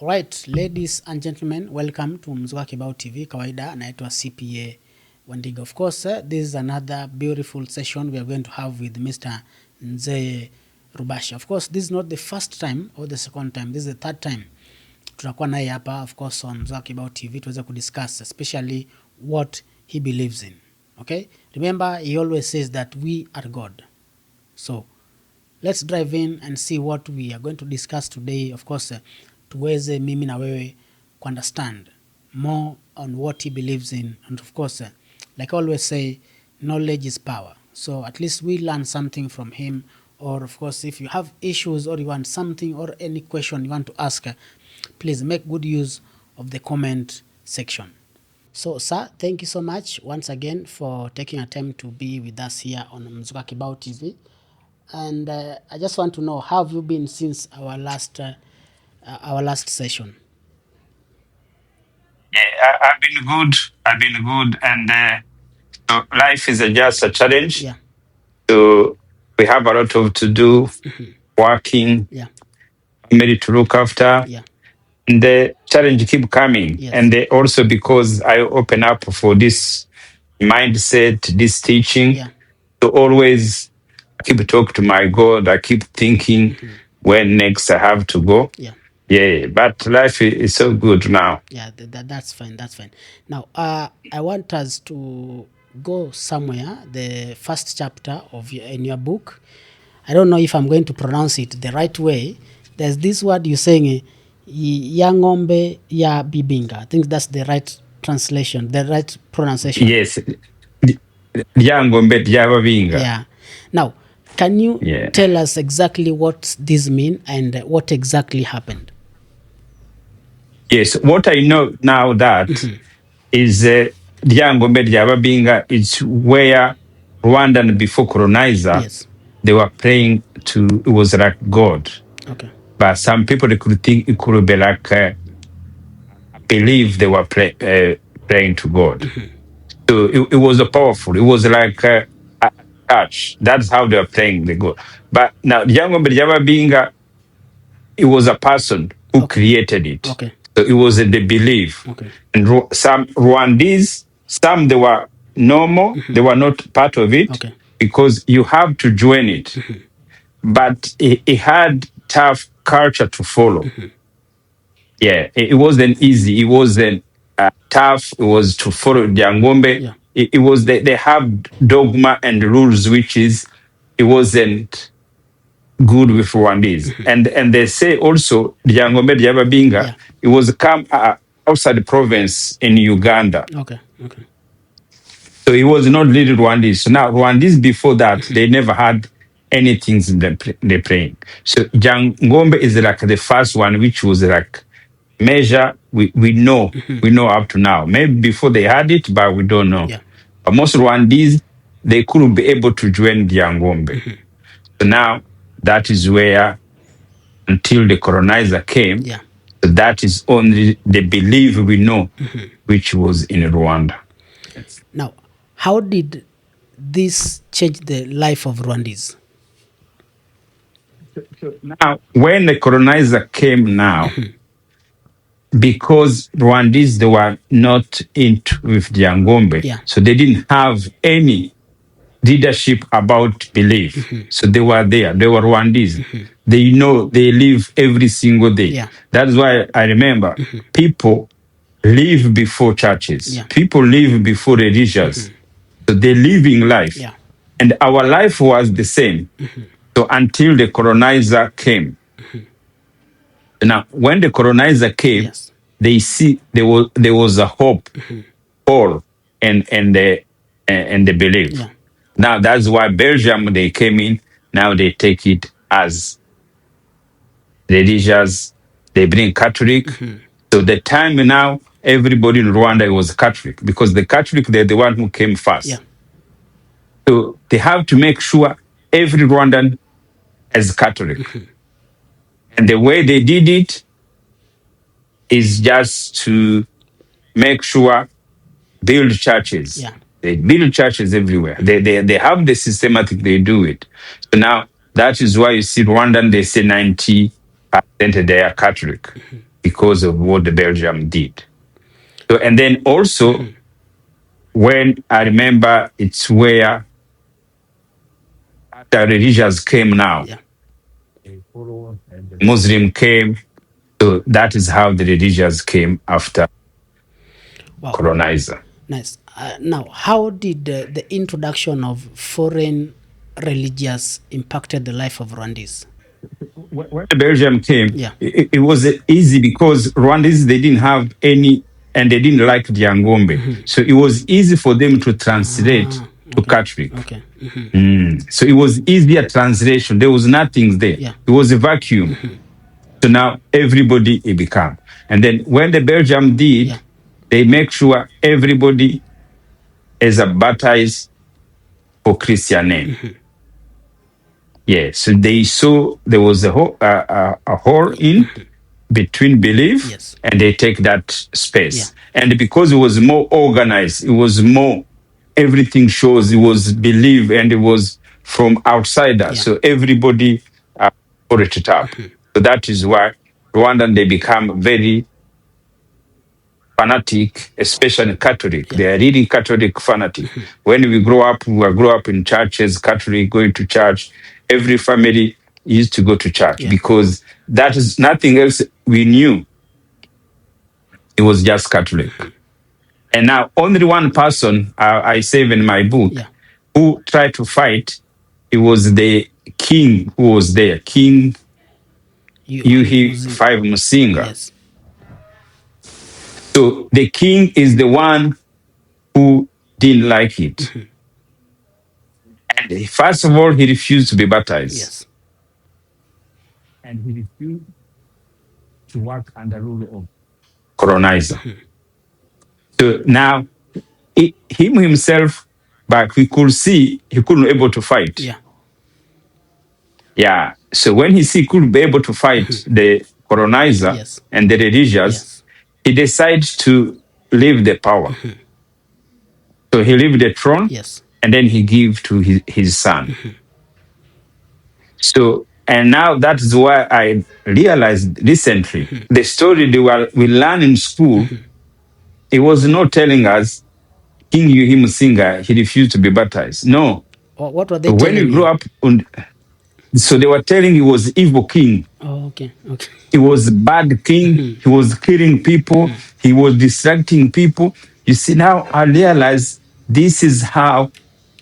Alright, ladies and gentlemen, welcome to Mzua Kibao TV. Kawaida naitwa CPA Wandiga. Of course, this is another beautiful session we are going to have with Mr. Ndizeye Rubasha. Of course, this is not the first time or the second time. This is the third time tutakuwa naye hapa, of course, on Mzua Kibao TV tuweze kudiscuss especially what he believes in. Okay? Remember, he always says that we are God. So, let's drive in and see what we are going to discuss today. Of course, tuweze mimi na wewe understand more on what he believes in, and of course, like I always say, knowledge is power. So at least we learn something from him. Or of course, if you have issues or you want something or any question you want to ask, please make good use of the comment section. So, sir, thank you so much once again for taking a time to be with us here on Mzuka Kibao TV. And I just want to know, how have you been since our last session? Yeah, I've been good. I've been good, and so life is just a challenge. Yeah. So we have a lot of to do, working, Yeah. family to look after, Yeah. and the challenge keep coming. Yes. And also because I open up for this mindset, this teaching, Yeah. to always keep talk to my God. I keep thinking when next I have to go. Yeah. Yeah, but life is so good now. Yeah, that's fine. That's fine. Now, I want us to go somewhere. The first chapter of in your book. I don't know if I'm going to pronounce it the right way. There's this word you're saying, "Yangombe ya bibinga." I think that's the right translation, the right pronunciation. Yes, Lyangombe ly'Ababinga. Yeah. Now, can you tell us exactly what this means and what exactly happened? Yes, what I know now that is Lyangombe ly'Ababinga is where Rwandan before colonizer, Yes. they were praying to, it was like God. Okay. But some people, they could think it could be like, believe they were praying to God. So it was powerful. It was like a touch. That's how they were praying the God. But now Lyangombe ly'Ababinga, it was a person who created it. Okay. So it was the belief. Okay. And some Rwandese, some they were normal, they were not part of it Okay. because you have to join it. But it had tough culture to follow. Yeah, it wasn't easy. It wasn't tough. It was to follow Lyangombe. Yeah. It was they have dogma and rules, which is it wasn't good with Rwandese. And they say also Lyangombe ly'Ababinga, it was come outside the province in Uganda. Okay. Okay. So it was not really Rwandese. So now Rwandese before that, they never had anything in the praying. So Lyangombe is like the first one, which was like measure we know up to now. Maybe before they had it, but we don't know. Yeah. But most Rwandese, they couldn't be able to join Lyangombe. So now that is where, until the colonizer came, Yeah. that is only the belief we know, which was in Rwanda. Now, how did this change the life of Rwandese? Now, when the colonizer came now, because Rwandese, they were not into with Lyangombe, Yeah. so they didn't have any leadership about belief. So they were there. They were Rwandese. They know they live every single day. Yeah. That's why I remember people live before churches. Yeah. People live before religions. So they're living life. Yeah. And our life was the same. So until the colonizer came. Now, when the colonizer came, Yes. they see there was a hope, all and the belief. Yeah. Now that's why Belgium they came in. Now they take it as religious. They bring Catholic. So the time now everybody in Rwanda was Catholic because the Catholic they're the one who came first. Yeah. So they have to make sure every Rwandan is Catholic. And the way they did it is just to make sure build churches. Yeah. They build churches everywhere. They have the systematic, they do it. So now that is why you see Rwandan, they say 90% they are Catholic. because of what the Belgium did. So, and then also, when I remember, it's where the religions came now. Yeah. Muslim came. So that is how the religions came after Wow. colonizer. Nice. Now, how did the introduction of foreign religions impacted the life of Rwandese? When the Belgium came, Yeah. it was easy because Rwandese, they didn't have any, and they didn't like the Angombe. So it was easy for them to translate to Okay. Catholic. Okay. So it was easier translation. There was nothing there. Yeah. It was a vacuum. So now everybody it became. And then when the Belgium did, Yeah. they make sure everybody is a baptized for Christian name. Yeah. So they saw there was a hole in between belief, Yes. and they take that space. Yeah. And because it was more organized, it was more, everything shows it was belief and it was from outsider. Yeah. So everybody put it up. So that is why Rwandan, they become very fanatic, especially Catholic. Yeah. They are really Catholic fanatic. When we grow up in churches, Catholic, going to church. Every family used to go to church Yeah. because that is nothing else we knew. It was just Catholic. And now only one person, I save in my book, Yeah. who tried to fight. It was the king who was there, King Yuhi Five Musinga. Yes. So the king is the one who didn't like it. And first of all, he refused to be baptized. Yes. And he refused to work under rule of colonizer. So now, him himself, but we could see he couldn't able to fight. Yeah. Yeah. So when he see couldn't be able to fight the colonizer Yes. and the religious, Yes. he decides to leave the power. So he leave the throne, Yes. and then he give to his son. So, and now that's why I realized recently the story we learn in school, it was not telling us King Yuhi Musinga, he refused to be baptized. No. What were they When telling we grew you? up, so they were telling he was evil king. Oh, okay. Okay. He was bad king. He was killing people. He was distracting people. You see, now I realize this is how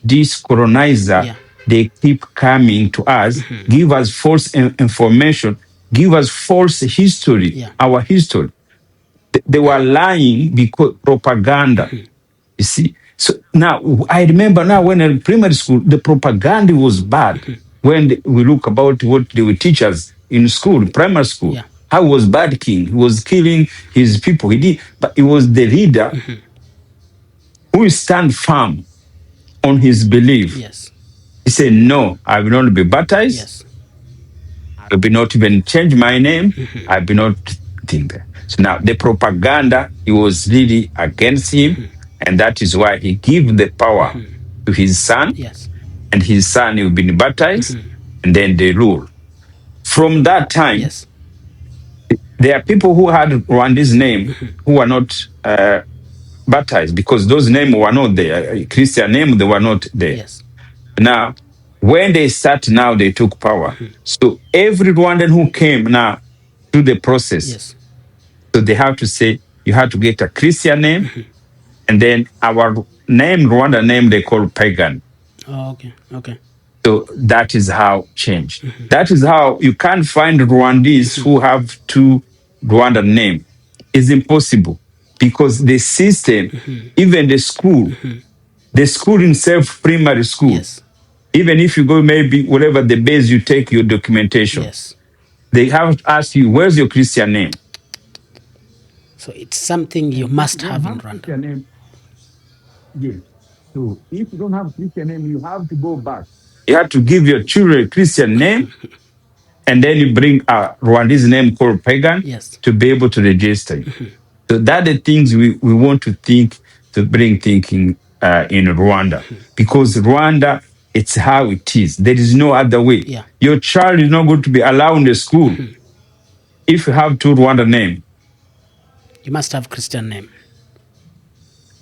this colonizer, Yeah. they keep coming to us, give us false information, give us false history, Yeah. our history. They were lying because propaganda. You see? So now I remember now when in primary school, the propaganda was bad. When we look about what they would teach us in school, primary school, Yeah. how was bad king. He was killing his people. He did, but it was the leader who stand firm on his belief. Yes. He said, no, I will not be baptized. Yes. I will not even change my name. I will not think that. So now the propaganda, it was really against him. And that is why he gave the power to his son. Yes. And his son will be baptized. And then they rule. From that time, Yes. there are people who had Rwanda's name who were not baptized because those names were not there. Christian name, they were not there. Yes. Now, when they start now, they took power. So every Rwandan who came now through the process, Yes. so they have to say, you have to get a Christian name, and then our name, Rwanda name, they call pagan. Oh, okay. Okay. So that is how change. That is how you can't find Rwandese who have two Rwandan name. It's impossible because the system, even the school itself, primary school, Yes. even if you go maybe whatever the base you take your documentation, Yes. they have to ask you, where's your Christian name? So it's something you must have in Rwanda. Christian name. Yes. So if you don't have Christian name, you have to go back. You have to give your children a Christian name, and then you bring a Rwandese name called pagan Yes. to be able to register you. So that are the things we want to think, to bring thinking in Rwanda. Because Rwanda, it's how it is. There is no other way. Yeah. Your child is not going to be allowed in the school if you have two Rwanda name. You must have Christian name.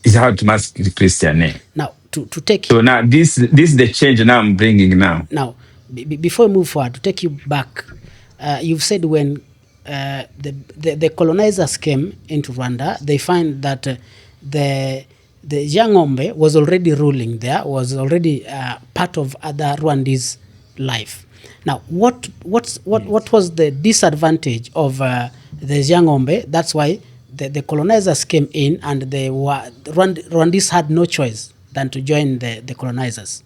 It's hard to mask the Christian name. Now, to take so now this is the change now I'm bringing now. Now, before we move forward, to take you back, you've said when the colonizers came into Rwanda, they find that the Yangombe was already ruling there, was already part of other Rwandese life. Now, what was the disadvantage of the Yangombe? That's why the colonizers came in, and Rwandese had no choice than to join the colonizers.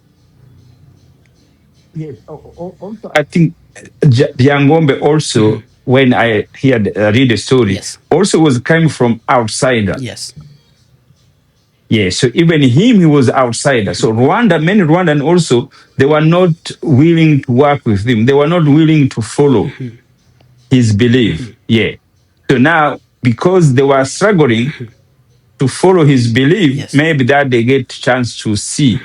Yes. Also, I think Yangombe also, when I read the story, Yes, also was coming from outsider. yes, Yeah, so even him, he was outsider. So many Rwandan also, they were not willing to work with him. They were not willing to follow his belief. Yeah. So now, because they were struggling to follow his belief, yes, maybe that they get chance to see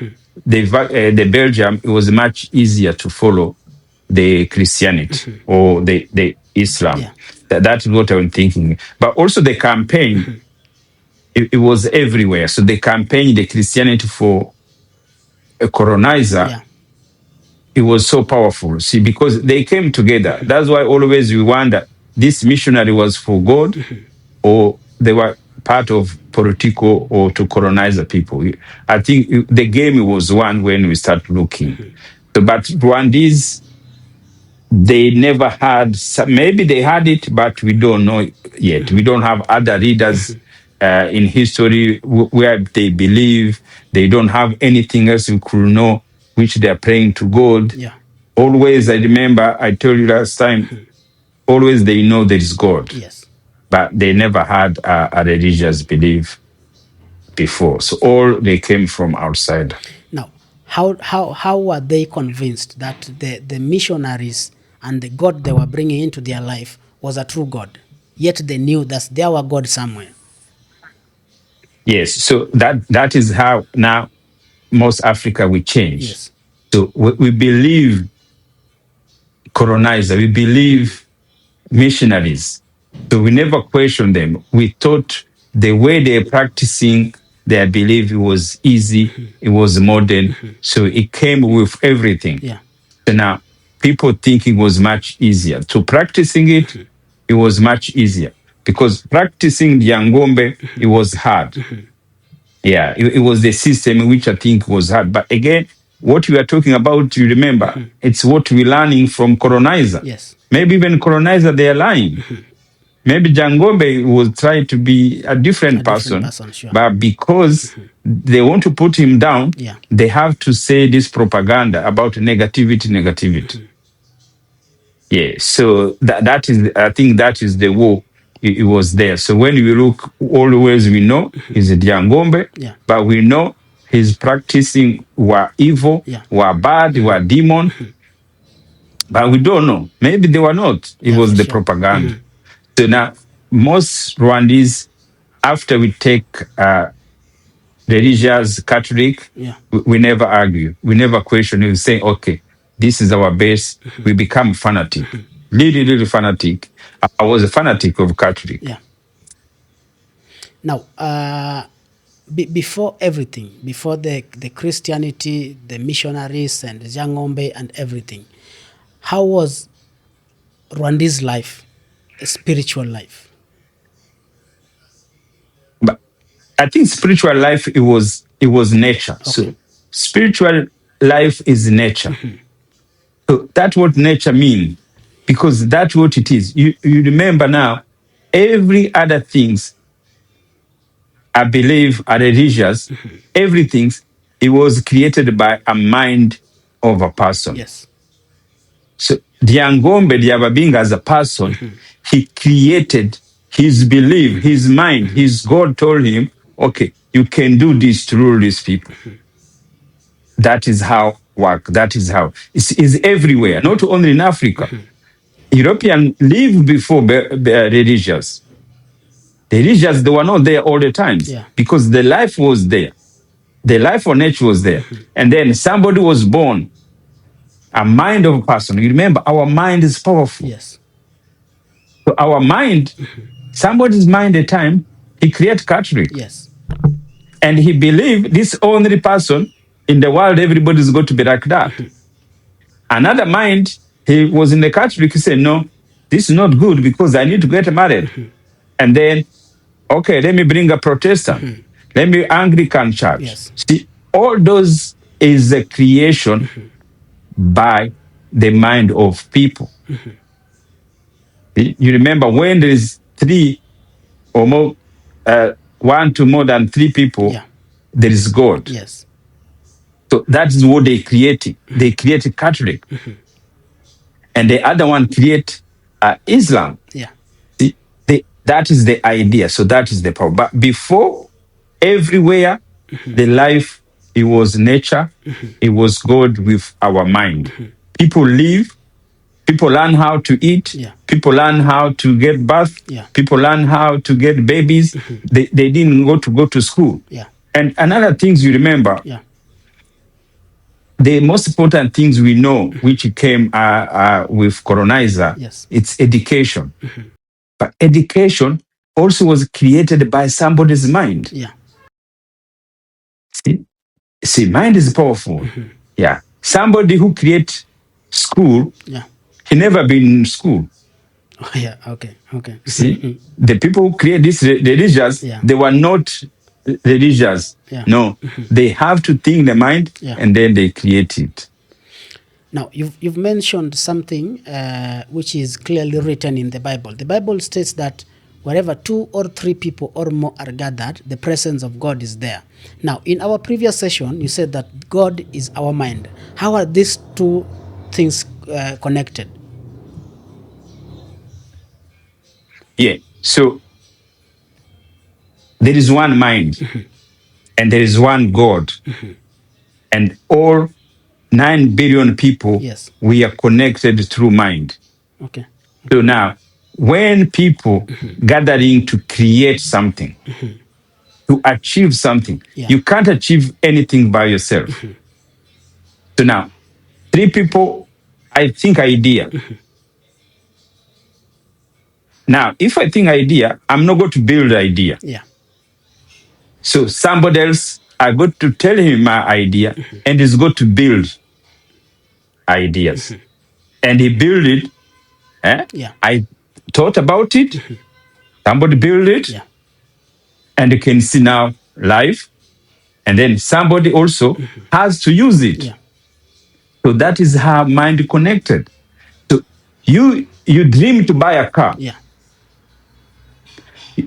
the Belgium, it was much easier to follow the Christianity or the Islam. yeah, That's what I'm thinking. But also the campaign, it was everywhere. So the campaign, the Christianity for a colonizer, yeah, it was so powerful. See, because they came together. That's why always we wonder, this missionary was for God or they were part of political or to colonize the people. I think the game was one when we start looking. So, but Rwandese, they never had, maybe they had it, but we don't know yet. We don't have other leaders in history where they believe. They don't have anything else we could know, which they are praying to God. yeah. Always, I remember, I told you last time, always they know there is God. Yes. But they never had a religious belief before. So all they came from outside. Now, how were they convinced that the missionaries and the God they were bringing into their life was a true God? Yet they knew that there were God somewhere. Yes, so that is how now most Africa will change. Yes. So we believe colonizer, we believe missionaries. So we never question them. We thought the way they're practicing their belief was easy, it was modern. So it came with everything. Yeah. So now people think it was much easier. To practicing it, it was much easier. Because practicing the Yangombe, it was hard. Yeah, it was the system which I think was hard. But again, what we are talking about, you remember, it's what we're learning from colonizer. Yes. Maybe even colonizer, they are lying. Maybe Jangombe will try to be a different person, Sure. but because they want to put him down, Yeah. they have to say this propaganda about negativity. Yeah, so that is, I think that is the war. It was there. So when we look, always we know he's a Diangombe, Yeah. but we know his practicing were evil, Yeah. were bad, were demon, but we don't know. Maybe they were not. It Yeah, was for the sure. propaganda. So now, most Rwandese, after we take religious Catholic, Yeah. we never argue. We never question. We say, okay, this is our base. We become fanatic. Really fanatic. I was a fanatic of Catholic. Yeah. Now, before everything, before the Christianity, the missionaries, and the Jangombe and everything, how was Rwanda's life, a spiritual life? But I think spiritual life, it was nature. Okay. So spiritual life is nature. So that's what nature means, because that's what it is. You remember now, every other things, I believe, are religious, everything, it was created by a mind of a person. Yes. So Diangombe Diababinga as a person, he created his belief, his mind, his God told him, okay, you can do this to rule these people. That is how work. That is how it's everywhere, not only in Africa. European lived before religious. The religious, they were not there all the time, Yeah. because the life was there. The life of nature was there. And then somebody was born, a mind of a person. You remember, our mind is powerful. Yes. So our mind somebody's mind a time, he create Catholic. Yes. And he believed this only person in the world, everybody's going to be like that. Another mind, he was in the Catholic, he said, no, this is not good because I need to get married. And then, okay, let me bring a Protestant. Let me Anglican church. Yes. See, all those is a creation by the mind of people. You remember when there is three or more, one to more than three people, Yeah. there is God. Yes. So that is what they created. They created Catholic. And the other one create Islam. Yeah. See, that is the idea. So that is the power. But before, everywhere, the life, it was nature, it was God with our mind. People live, people learn how to eat, Yeah. people learn how to get birth, Yeah. people learn how to get babies. They didn't go to school. Yeah. And another things you remember, Yeah. the most important things we know, which came with colonizer, Yes. it's education. But education also was created by somebody's mind. Yeah. See, mind is powerful. Yeah. Somebody who create school, Yeah. he never been in school. Oh, yeah. Okay. Okay. See, the people who create these religions, Yeah. they were not religious. Yeah. No, they have to think the mind Yeah. and then they create it. Now, you've mentioned something which is clearly written in the Bible. The Bible states that wherever 2 or 3 people or more are gathered, the presence of God is there. Now, in our previous session, you said that God is our mind. How are these two things connected? Yeah. So there is one mind and there is one God. And all 9 billion people, Yes. we are connected through mind. Okay. So now, when people gathering to create something, to achieve something, Yeah. you can't achieve anything by yourself. So now, 3 people, I think idea. Now, if I think idea, I'm not going to build idea. Yeah. So somebody else, I got to tell him my idea, and he's got to build ideas. And he build it. Yeah. I thought about it. Somebody build it, Yeah. and you can see now live. And then somebody also has to use it. Yeah. So that is how mind connected. So you dream to buy a car. Yeah.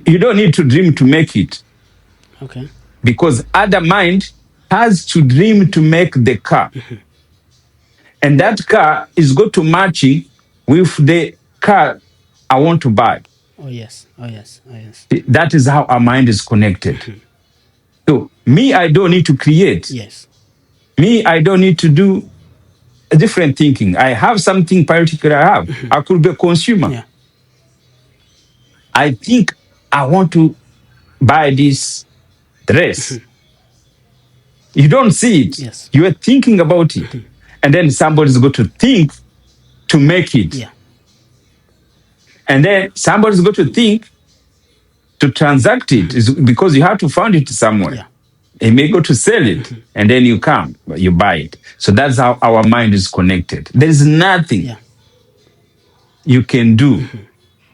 You don't need to dream to make it, Okay. because other mind has to dream to make the car. And that car is going to matching with the car I want to buy. Oh, yes. Oh, yes. Oh, yes. That is how our mind is connected. So me, I don't need to create. Yes. Me, I don't need to do a different thinking. I have something particular I have. I could be a consumer. Yeah. I think I want to buy this dress. You don't see it. Yes. You are thinking about it. And then somebody's going to think to make it. Yeah. And then somebody's going to think to transact it, is because you have to find it somewhere. Yeah. He may go to sell it, and then you come, you buy it. So that's how our mind is connected. There is nothing Yeah. you can do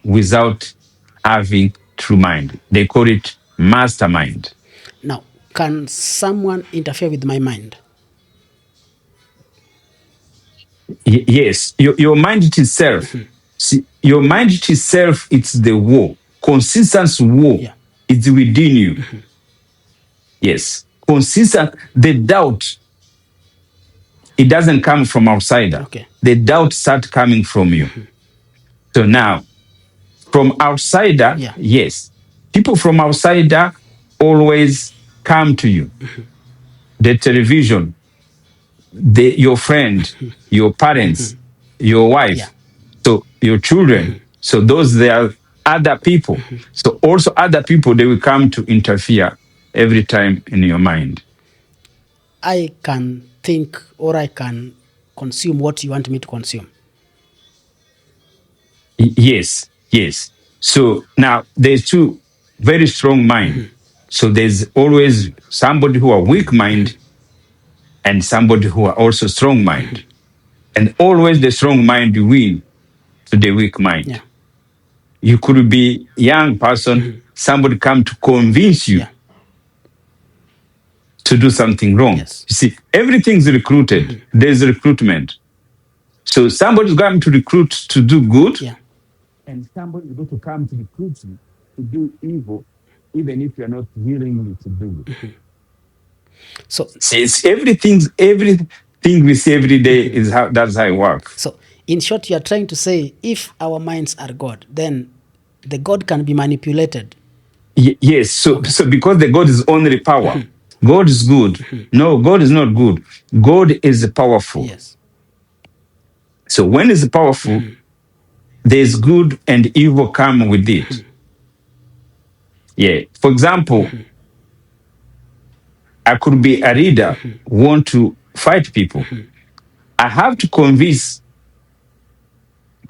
without having true mind. They call it mastermind. Now, can someone interfere with my mind? Yes, your mind itself. See, your mind itself, it's the war. Consistent war Yeah. is within you. Yes. Consistent, the doubt, it doesn't come from outsider. Okay. The doubt start coming from you. So now, from outsider, Yeah. yes, people from outsider always come to you. The television, your friend, your parents, your wife, Yeah. so your children. So those, they are other people. So also other people, they will come to interfere every time in your mind. I can think or I can consume what you want me to consume. Yes, yes. So now there's two very strong mind. So there's always somebody who are weak mind and somebody who are also strong mind. And always the strong mind win to the weak mind. Yeah. You could be young person, somebody come to convince you Yeah. to do something wrong. Yes. You see, everything's recruited. There's recruitment. So somebody's going to recruit to do good, Yeah. and somebody is going to come to recruit you to do evil, even if you're not willing to do it. So See, it's everything we see every day is how that's how it works. so in short, you are trying to say if our minds are God, then the God can be manipulated. Yes, so because the God is only power, God is good. No, God is not good. God is powerful. Yes. So when it's powerful, there's good and evil come with it. Yeah. For example, I could be a leader, want to fight people. I have to convince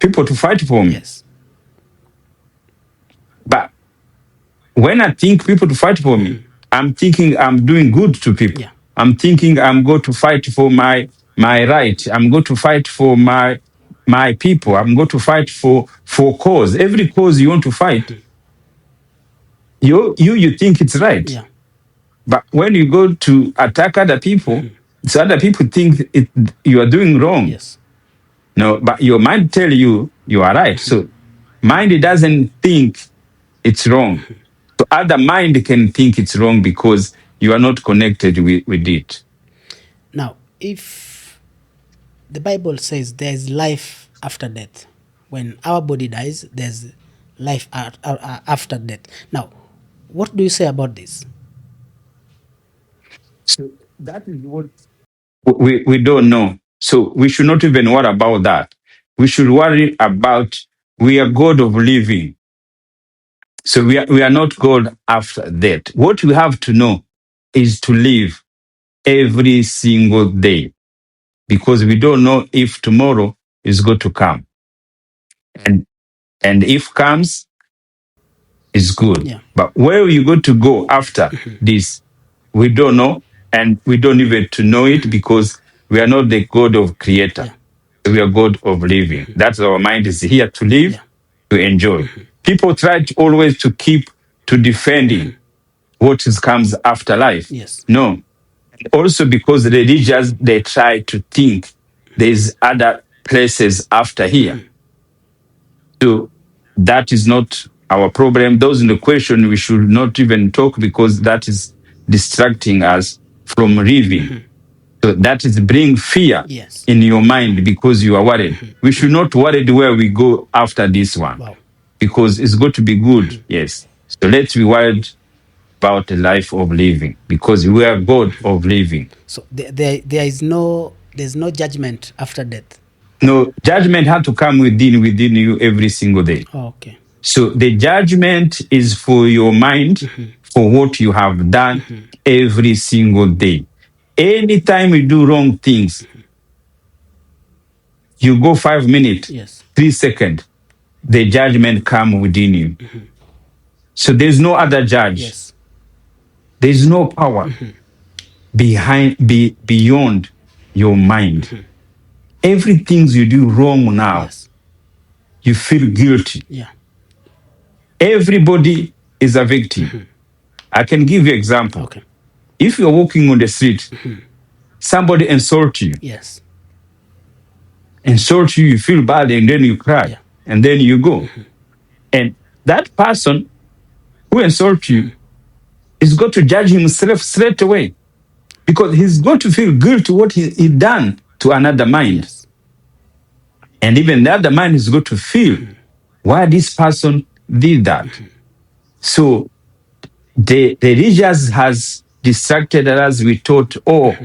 people to fight for me. Yes. But when I think people to fight for me, I'm thinking I'm doing good to people. Yeah. I'm thinking I'm going to fight for my right. I'm going to fight for my people. I'm going to fight for cause. Every cause you want to fight, you think it's right. Yeah. But when you go to attack other people, so other people think you are doing wrong. Yes. No, but your mind tell you you are right. So mind doesn't think it's wrong. So other mind can think it's wrong because you are not connected with it. Now, if the Bible says there is life after death, when our body dies, there's life after death. Now, what do you say about this? So that is what we don't know. So we should not even worry about that. We should worry about we are God of living. So we are not God after death. What we have to know is to live every single day because we don't know if tomorrow is going to come. And and if comes, is good. Yeah. But where you going to go after this, we don't know, and we don't even to know it because we are not the God of creator. Yeah. We are God of living. That's our mind is here to live, Yeah. to enjoy. People try to always to keep to defending what is comes after life. Yes. No. Also because the religious they try to think there's other places after here. So that is not our problem. Those in the question we should not even talk because that is distracting us from living. So that is bring fear Yes. in your mind because you are worried. We should not worry where we go after this one Wow. because it's going to be good. Yes. So let's be worried about the life of living because we are God of living. So there's no judgment after death. No, judgment had to come within you every single day. Oh, okay. So the judgment is for your mind, for what you have done every single day. Anytime you do wrong things, you go 5 minutes, Yes. 3 seconds, the judgment come within you. So there's no other judge. Yes. There's no power beyond your mind. Everything you do wrong now, Yes. you feel guilty. Yeah. Everybody is a victim. I can give you example. Okay. If you're walking on the street, somebody insult you, Yes. you feel bad, and then you cry, Yeah. and then you go. And that person who insults you is going to judge himself straight away because he's going to feel guilty what he done to another mind. Yes. And even the other mind is going to feel why this person did that. So the religious has distracted us. We thought, oh,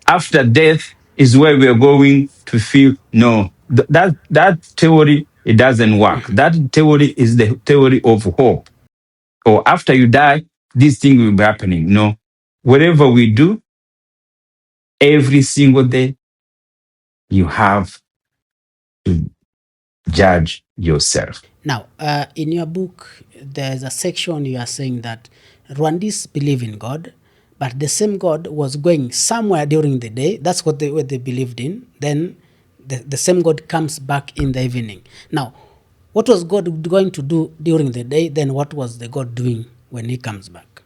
after death is where we are going to feel. No, that theory, it doesn't work. That theory is the theory of hope. Or after you die, this thing will be happening. No, whatever we do, every single day, you have to judge yourself. Now, in your book, there's a section you are saying that Rwandese believe in God, but the same God was going somewhere during the day. That's what they believed in. Then the same God comes back in the evening. Now, what was God going to do during the day? Then what was the God doing when he comes back?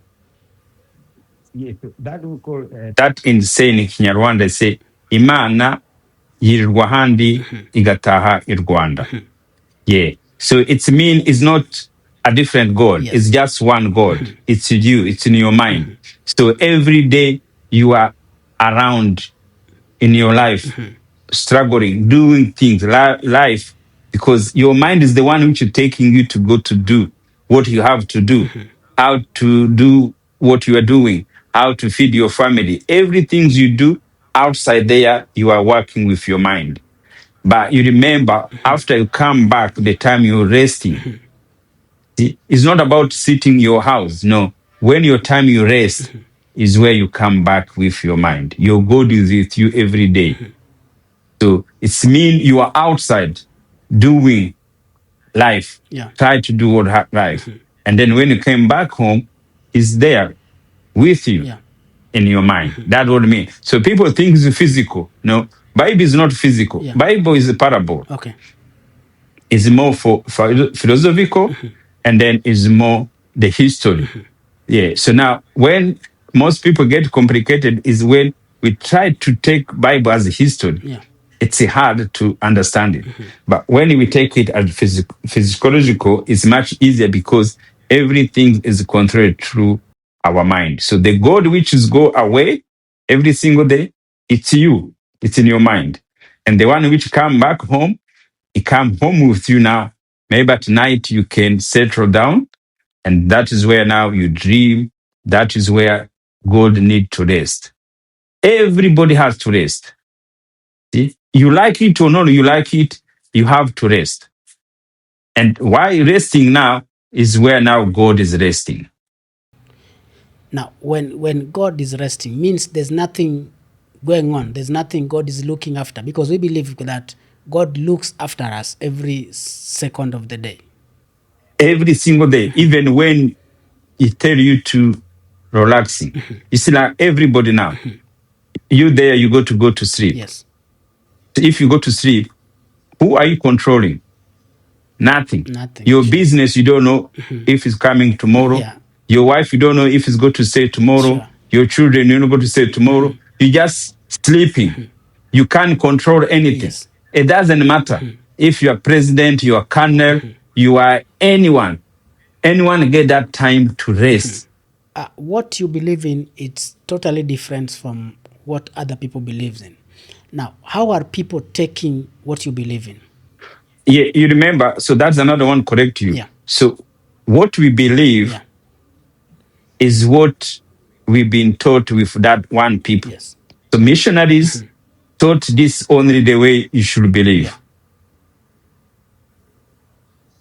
Yes, that we call that in saying in Kinyarwanda say Imana yirirwa handi igataha i Rwanda. Yeah. So it's mean it's not a different God. It's Yes. just one God. It's you. It's in your mind. So every day you are around in your life, struggling, doing things, life, because your mind is the one which is taking you to go to do what you have to do, how to do what you are doing, how to feed your family. Everything you do outside there, you are working with your mind. But you remember, after you come back, the time you're resting, see, it's not about sitting in your house. No. When your time you rest is where you come back with your mind. Your God is with you every day. So it's mean you are outside doing life, Yeah. try to do what life. And then when you came back home, he's there with you Yeah. in your mind. That's what I mean. So people think it's physical. No, Bible is not physical. Yeah. Bible is a parable. Okay. It's more for philosophical, and then is more the history. Yeah. So now when most people get complicated is when we try to take Bible as a history. Yeah. It's hard to understand it. But when we take it as physiological, it's much easier because everything is controlled through our mind. So the God which is go away every single day, it's you. It's in your mind. And the one which come back home, he come home with you now. Maybe at night you can settle down, and that is where now you dream. That is where God need to rest. Everybody has to rest. See? You like it or not, you like it, you have to rest. And why resting now is where now God is resting. Now, when God is resting, means there's nothing going on. There's nothing God is looking after, because we believe that God looks after us every second of the day. Every single day, even when He tell you to relaxing. You see, like everybody now, you there, you go to sleep. Yes. So if you go to sleep, who are you controlling? Nothing. Nothing. Your Sure. business, you don't know if it's coming tomorrow. Yeah. Your wife, you don't know if it's going to stay tomorrow. Sure. Your children, you don't go to stay tomorrow. You're just sleeping. You can't control anything. Yes. It doesn't matter if you are president, you are colonel, you are anyone. Anyone get that time to rest. What you believe in, it's totally different from what other people believe in. Now, how are people taking what you believe in? Yeah, you remember. So that's another one. Correct you. Yeah. So what we believe Yeah. is what we've been taught with that one people. Yes. So missionaries taught this only the way you should believe. Yeah.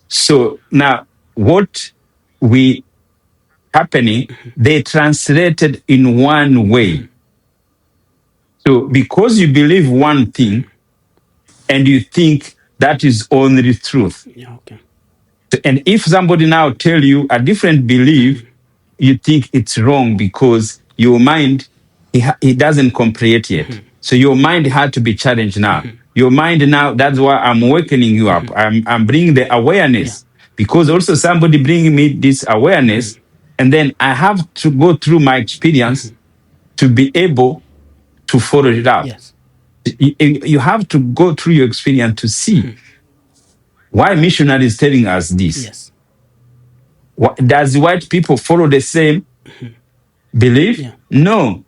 So now what we happening, they translated in one way. So because you believe one thing and you think that is only truth. Yeah. Okay. And if somebody now tell you a different belief, you think it's wrong because your mind, it doesn't comprehend yet. So your mind had to be challenged now. Your mind now, that's why I'm awakening you up. I'm bringing the Yeah. awareness, because also somebody bringing me this awareness, and then I have to go through my experience to be able to follow it up. Yes. You have to go through your experience to see why missionary is telling us this. Yes. Does white people follow the same belief? Yeah. No.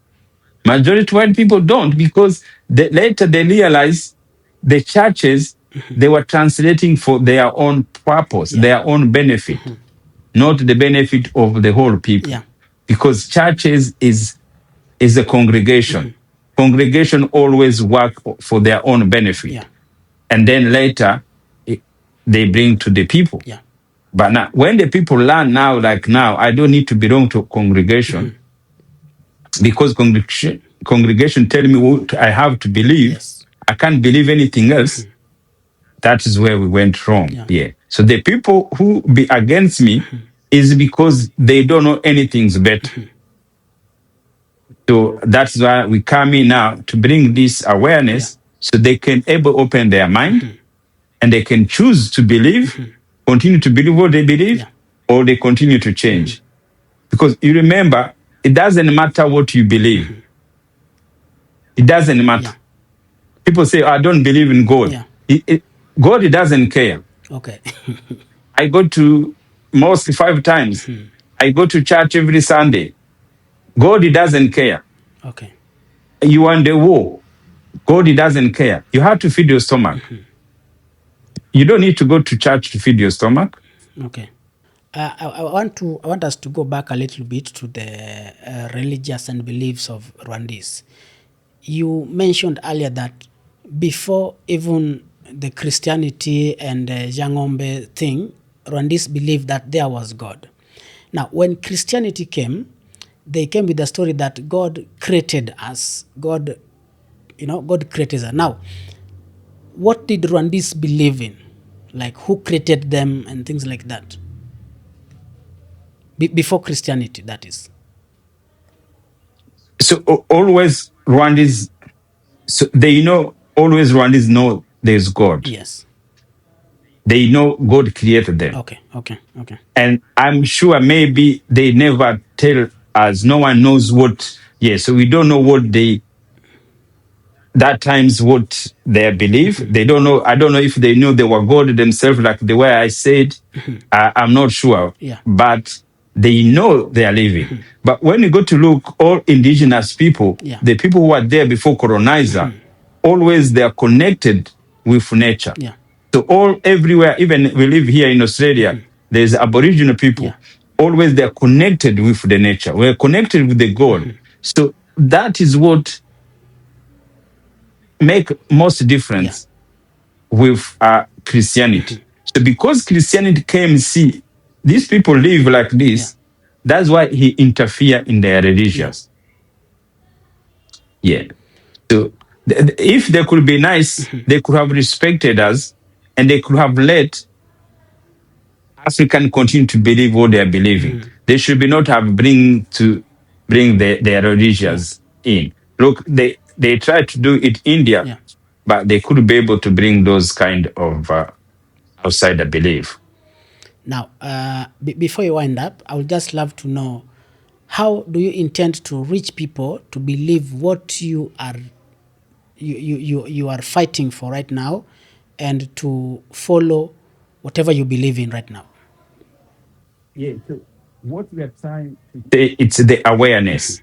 Majority white people don't, because later they realize the churches, they were translating for their own purpose, Yeah. their own benefit, not the benefit of the whole people. Yeah. Because churches is a congregation. Congregation always work for their own benefit. Yeah. And then later they bring to the people. Yeah. But now, when the people learn now, like now, I don't need to belong to a congregation, because congregation tell me what I have to believe. Yes. I can't believe anything else. That is where we went wrong. Yeah. Yeah. So the people who be against me is because they don't know anything's better. So that's why we come in now to bring this awareness so they can able open their mind and they can choose to believe, continue to believe what they believe, Yeah. or they continue to change. Because you remember, it doesn't matter what you believe. It doesn't matter. Yeah. People say, I don't believe in God. Yeah. God doesn't care. Okay. I go to mosque 5 times. I go to church every Sunday. God doesn't care. Okay. You are in the war. God doesn't care. You have to feed your stomach. You don't need to go to church to feed your stomach. Okay. I want us to go back a little bit to the religious and beliefs of Rwandese. You mentioned earlier that before even the Christianity and Jangombe thing, Rwandese believed that there was God. Now, when Christianity came, they came with the story that God created us. God created us. Now, what did Rwandese believe in? Like, who created them and things like that? Before Christianity, that is. So always Rwandese, so always Rwandese know there's God. Yes. They know God created them. Okay. And I'm sure maybe they never tell us. No one knows what. Yeah, so we don't know what that time's what they believe. They don't know. I don't know if they knew they were God themselves, like the way I said. I'm not sure. Yeah. But they know they are living. But when you go to look, all indigenous people, the people who are there before colonizer, always they are connected with nature. Yeah. So everywhere, even we live here in Australia, there's Aboriginal people. Yeah. Always they're connected with the nature. We're connected with the God. So that is what make most difference with Christianity. So because Christianity came, see, these people live like this. That's why he interfere in their religions. Yeah. So if they could be nice, they could have respected us and they could have let African continue to believe what they are believing. They should be not have bring their religions in. Look, they tried to do it India, but they couldn't be able to bring those kind of outsider belief. Now, before you wind up, I would just love to know, how do you intend to reach people to believe what you are fighting for right now, and to follow whatever you believe in right now? Yeah, so what we are trying to say, it's the awareness.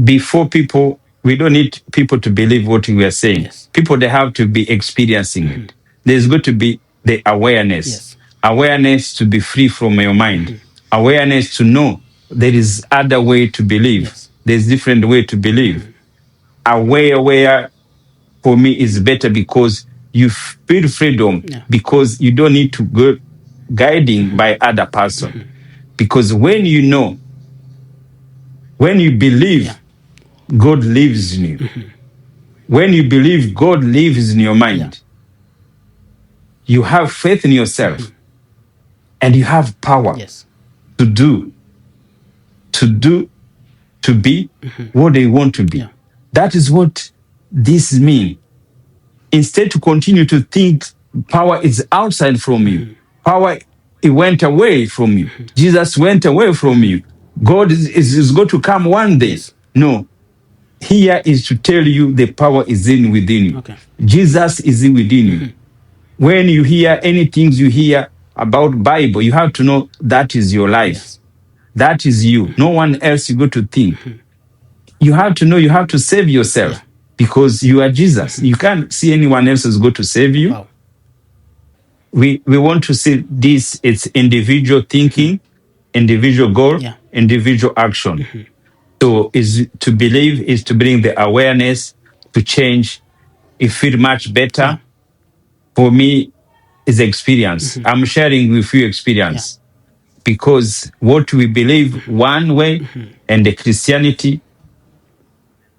Before people, we don't need people to believe what we are saying. Yes. People, they have to be experiencing it. There's got to be the awareness. Yes. Awareness to be free from your mind. Awareness to know there is other way to believe. Yes. There's different way to believe. Aware for me is better because you feel freedom, because you don't need to go guiding by other person. Because when you know, when you believe, God lives in you. When you believe God lives in your mind, you have faith in yourself and you have power to do, to be what they want to be. That is what this means. Instead to continue to think power is outside from you. Power, it went away from you. Jesus went away from you. God is going to come one day. No. Here is to tell you the power is within you. Jesus is within you. When you hear anything you hear about Bible, you have to know that is your life. That is you. No one else you go to think. You have to know you have to save yourself because you are Jesus. You can't see anyone else is going to save you. Wow. We want to see this, it's individual thinking, individual goal, individual action. So is to believe is to bring the awareness to change. It feel much better. For me, is experience. I'm sharing with you experience because what we believe one way, and the Christianity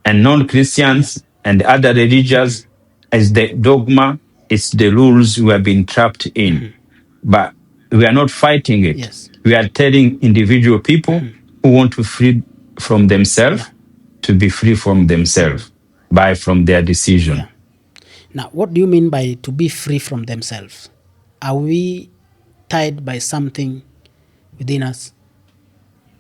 and non-Christians and other religions as the dogma It's the rules we have been trapped in. But we are not fighting it. Yes. We are telling individual people who want to free from themselves Yeah. to be free from themselves from their decision. Yeah. Now, what do you mean by to be free from themselves? Are we tied by something within us?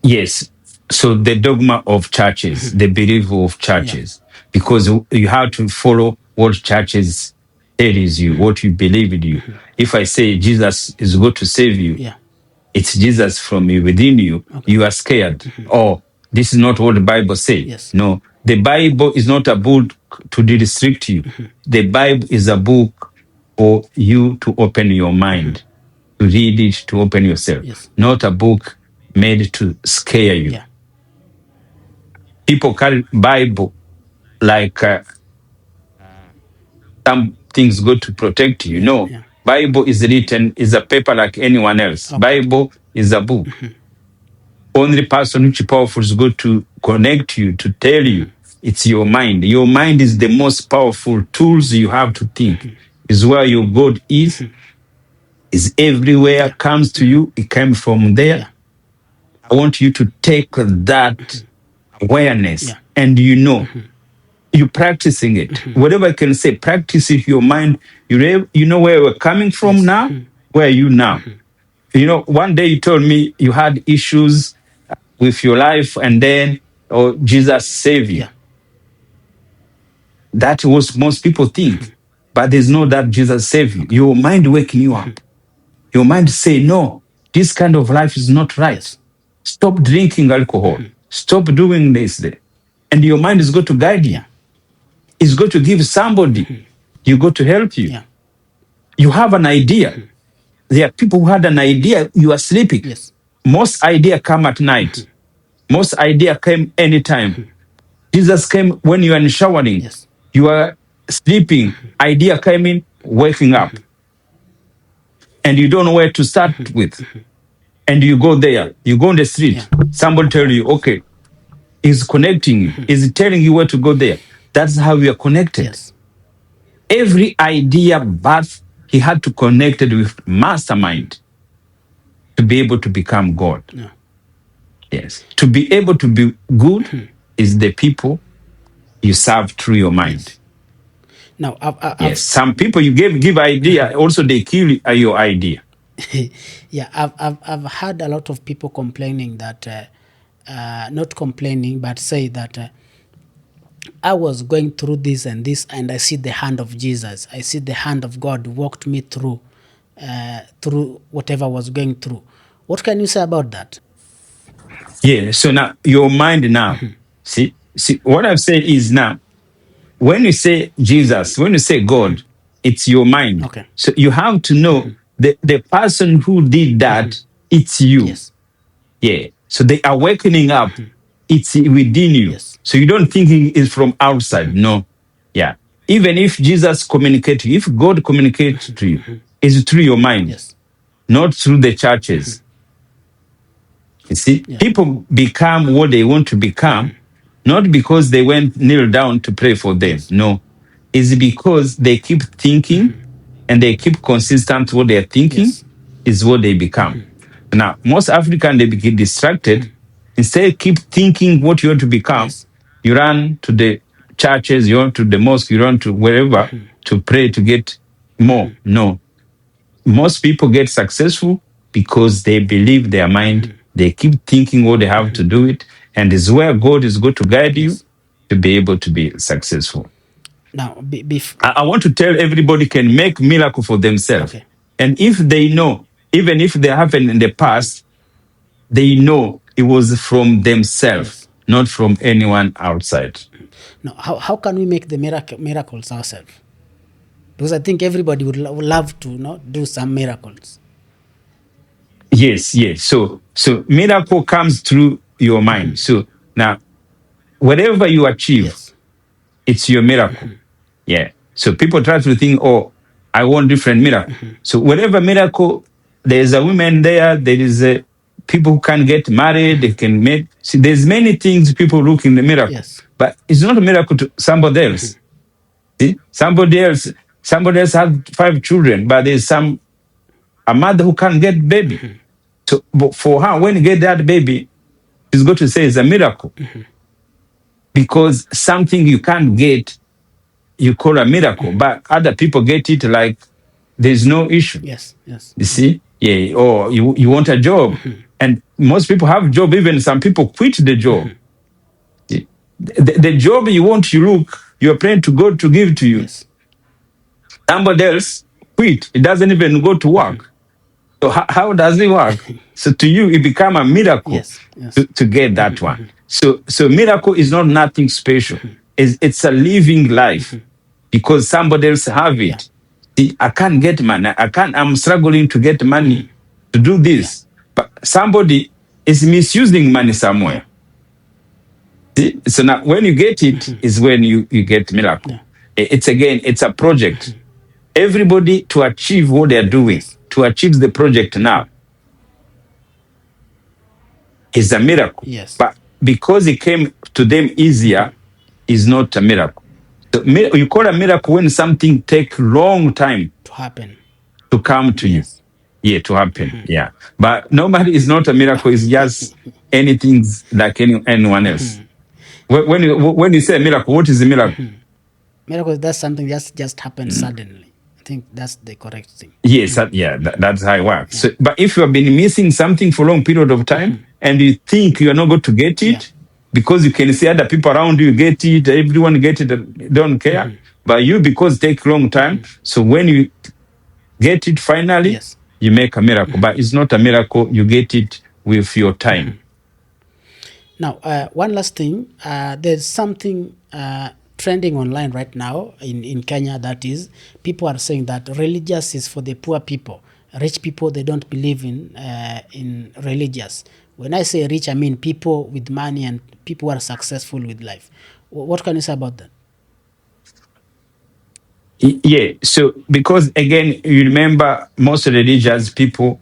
Yes. So the dogma of churches, the belief of churches, because you have to follow what churches tells you, what you believe in you. If I say Jesus is going to save you, Yeah. it's Jesus from within you, Okay. you are scared. Oh, this is not what the Bible says. Yes. No, the Bible is not a book to restrict you. The Bible is a book for you to open your mind, to read it, to open yourself. Yes. Not a book made to scare you. Yeah. People carry Bible like some things go to protect you. No, Yeah. Bible is written, is a paper like anyone else. Okay. Bible is a book. Only person which is powerful is going to connect you, to tell you. It's your mind. Your mind is the most powerful tools you have to think. Is where your God is everywhere, Yeah. comes to you. It came from there. Yeah. I want you to take that awareness Yeah. and you practicing it. Whatever I can say, practice it, your mind. You know where we're coming from Yes. now? Where are you now? One day you told me you had issues with your life and then Jesus saved you. Yeah. That was most people think. But there's no that Jesus saved you. Your mind waking you up. Your mind say, no, this kind of life is not right. Yes. Stop drinking alcohol. Stop doing this. And your mind is going to guide you. Yeah. It's going to give somebody. You go to help you. Yeah. You have an idea. There are people who had an idea. You are sleeping. Yes. Most idea come at night. Most idea came anytime. Jesus came when you are showering. Yes. You are sleeping. Idea came in, waking up. And you don't know where to start with. And you go there. You go on the street. Yeah. Somebody tell you, okay, he's connecting you. He's telling you where to go there. That's how we are connected. Yes. Every idea, but he had to connect it with mastermind to be able to become God. Yeah. Yes. To be able to be good is the people you serve through your mind. Yes. Now, Yes. Some people you give idea, also they kill your idea. Yeah, I've heard a lot of people complaining that, not complaining, but say that I was going through this and this, and I see the hand of Jesus. I see the hand of God walked me through whatever I was going through. What can you say about that? Yeah. So now your mind now. See, what I've said is now, when you say Jesus, when you say God, it's your mind. Okay. So you have to know the person who did that, it's you. Yes. Yeah. So the awakening up, it's within you. Yes. So you don't think it is from outside. No. Yeah. Even if Jesus communicates to you, if God communicates to you, it's through your mind, Yes. not through the churches. You see, Yeah. people become what they want to become, not because they went kneel down to pray for them. Yes. No. It's because they keep thinking and they keep consistent what they're thinking Yes. is what they become. Now, most Africans, they get distracted. Instead, keep thinking what you want to become. Yes. You run to the churches, you run to the mosque, you run to wherever to pray to get more. No. Most people get successful because they believe their mind. They keep thinking what they have to do it. And is where God is going to guide you Yes. to be able to be successful. Now, I want to tell everybody can make miracle for themselves. Okay. And if they know, even if they happened in the past, they know it was from themselves, Yes. not from anyone outside. now, how can we make the miracles ourselves? Because I think everybody would love to do some miracles. Yes, yes. So miracle comes through your mind. So now, whatever you achieve, Yes. it's your miracle. Yeah. So people try to think, oh, I want different miracle. So whatever miracle, there's a woman there, there is a people who can get married, they can make. See, there's many things people look in the miracle, Yes. but it's not a miracle to somebody else. See, somebody else Somebody else had 5 children, but there's a mother who can't get baby. So but for her, when you get that baby, she's going to say it's a miracle. Because something you can't get, you call a miracle. But other people get it like there's no issue. Yes, yes. You see? Yeah. Or you want a job. And most people have job, even some people quit the job. The job you want, you're praying to God to give to you. Yes. Somebody else quit. It doesn't even go to work. So how does it work? So to you, it become a miracle Yes, yes. to get that one. So miracle is not nothing special. It's a living life because somebody else have it. See, I can't get money. I'm struggling to get money to do this. But somebody is misusing money somewhere. See? So now when you get it is when you get miracle. It's a project. Everybody to achieve what they're doing, to achieve the project now is a miracle. Yes. But because it came to them easier, is not a miracle. So you call a miracle when something take long time To happen. to come to you. Yes. Yeah, to happen. Yeah. But normally it's not a miracle, it's just anything like anyone else. When you say a miracle, what is a miracle? Miracle, that's something just happened suddenly. I think that's the correct thing. Yes, that's how it works. So, but if you have been missing something for a long period of time and you think you are not going to get it because you can see other people around you get it, everyone get it, they don't care. But you, because it take long time, so when you get it finally, you make a miracle. But it's not a miracle, you get it with your time. Now, one last thing. There's something trending online right now in Kenya, that is, people are saying that religious is for the poor people. Rich people, they don't believe in religious. When I say rich, I mean people with money and people who are successful with life. What can you say about that? Yeah, so because again, you remember most of the religious people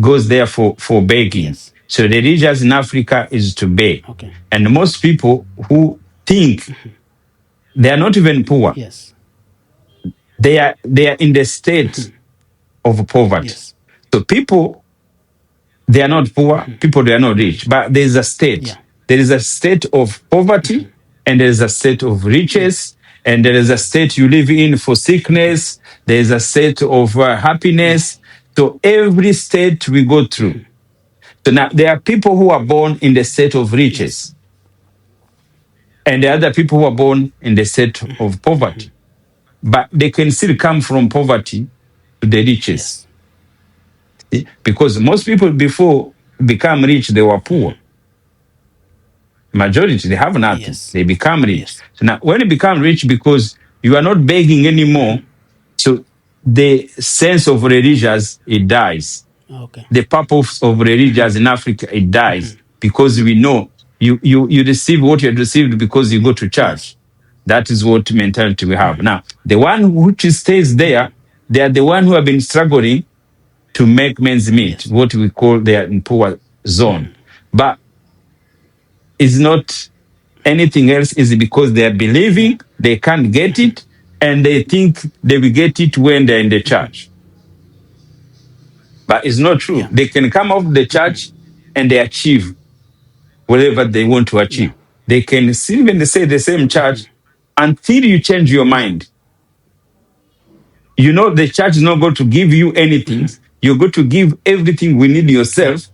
goes there for begging. Yes. So the religious in Africa is to beg. Okay. And most people who think they are not even poor, Yes. they are in the state of poverty. Yes. So people, they are not poor, people, they are not rich, but there is a state. Yeah. There is a state of poverty and there is a state of riches and there is a state you live in for sickness. There is a state of happiness. So every state we go through. So now there are people who are born in the state of riches and there are other people who are born in the state of poverty. But they can still come from poverty to the riches. Because most people before become rich, they were poor. Majority, they have nothing. They become rich. So now when you become rich, because you are not begging anymore, so the sense of religious, it dies. Okay. The purpose of religious in Africa, it dies. Because we know you receive what you had received because you go to church. That is what mentality we have. Now, the one which stays there, they are the one who have been struggling to make men's meat, what we call they are in poor zone. But it's not anything else, is because they are believing they can't get it and they think they will get it when they're in the church. But it's not true. They can come out of the church and they achieve whatever they want to achieve. They can even say the same church until you change your mind. You know the church is not going to give you anything. You're going to give everything we need yourself.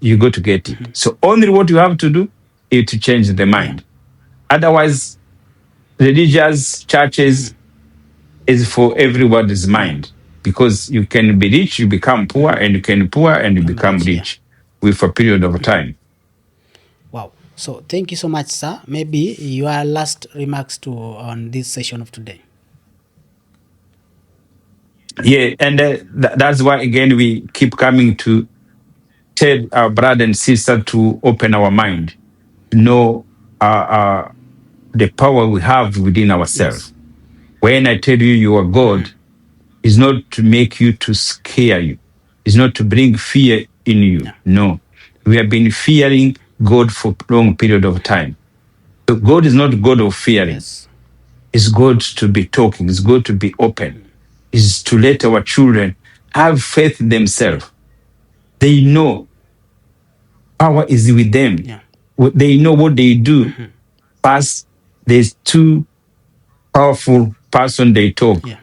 You go to get it. So only what you have to do is to change the mind. Otherwise, religious churches is for everybody's mind. Because you can be rich, you become poor, and you can poor and you become rich with a period of time. Wow. So thank you so much, sir. Maybe your last remarks on this session of today. Yeah, and that's why again we keep coming to tell our brother and sister to open our mind, to know the power we have within ourselves. When I tell you you are God, it's not to make you to scare you. It's not to bring fear in you. No. We have been fearing God for a long period of time. So God is not God of fearing. It's good to be talking. It's good to be open. Is to let our children have faith in themselves. They know power is with them. Yeah. They know what they do. Past, there's two powerful person they talk Yeah.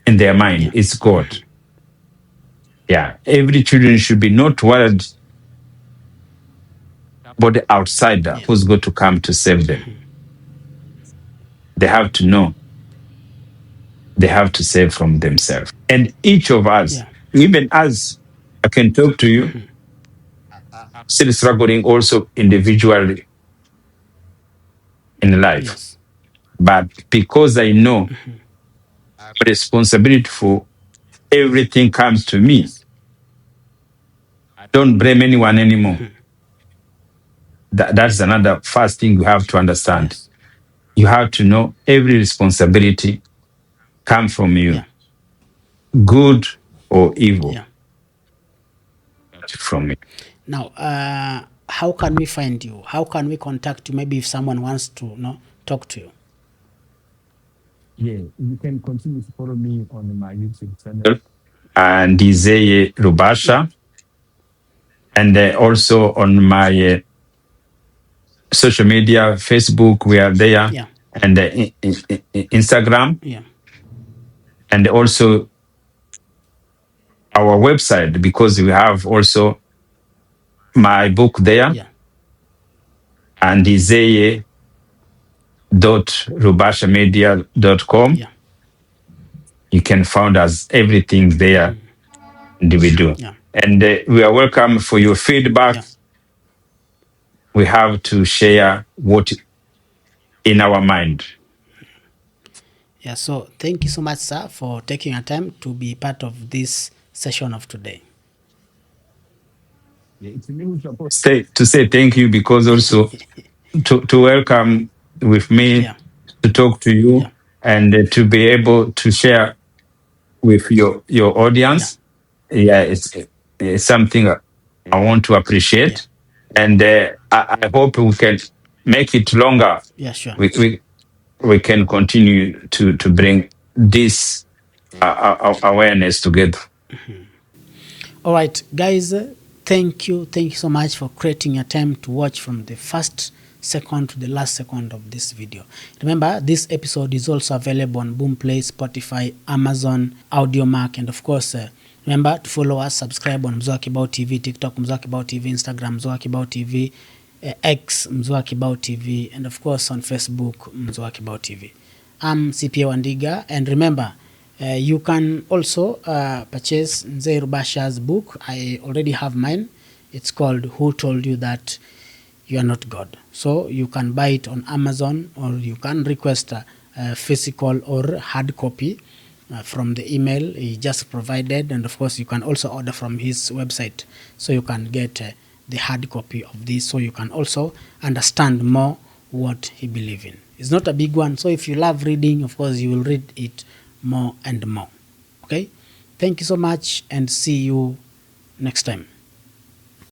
in their mind. Yeah. It's God. Yeah. Every children should be not worried about the outsider Yeah. who's going to come to save them. They have to know they have to save from themselves. And each of us, Yeah. even as I can talk to you, still struggling also individually in life. Yes. But because I know responsibility for everything comes to me, Yes. I don't blame anyone anymore. That's another first thing you have to understand. Yes. You have to know every responsibility comes from you, Yeah. good or evil, Yeah. from you. Now, how can we find you? How can we contact you? Maybe if someone wants to, talk to you. Yeah, you can continue to follow me on my YouTube channel. And Ndizeye Yeah. Rubasha, and also on my social media, Facebook, we are there, Yeah. and Instagram, Yeah. and also our website, because we have also my book there, Yeah. and ndizeye.rubashamedia.com. Yeah. You can find us everything there, and we do. Yeah. And we are welcome for your feedback. Yeah. We have to share what in our mind. Yeah. So thank you so much, sir, for taking your time to be part of this session of today. To say thank you, because also to welcome with me, Yeah. to talk to you, Yeah. and to be able to share with your Yeah. audience. Yeah, it's something I want to Yeah. appreciate, and I hope we can make it longer. Yeah. Sure. We can continue to bring this awareness together. All right, guys, thank you. Thank you so much for creating your time to watch from the first second to the last second of this video. Remember, this episode is also available on Boomplay, Spotify, Amazon, Audiomack, and of course, remember to follow us, subscribe on Mzwakibao TV, TikTok Mzwakibao TV, Instagram Mzwakibao TV, X Mzwakibao TV, and of course on Facebook Mzwakibao TV. I'm CPA Wandiga, and remember, you can also purchase Ndizeye Rubasha's book. I already have mine. It's called Who Told You That You Are Not God. So you can buy it on Amazon, or you can request a physical or hard copy from the email he just provided. And of course, you can also order from his website. So you can get the hard copy of this, so you can also understand more what he believes in. It's not a big one. So if you love reading, of course, you will read it more and more. Okay, thank you so much, and see you next time.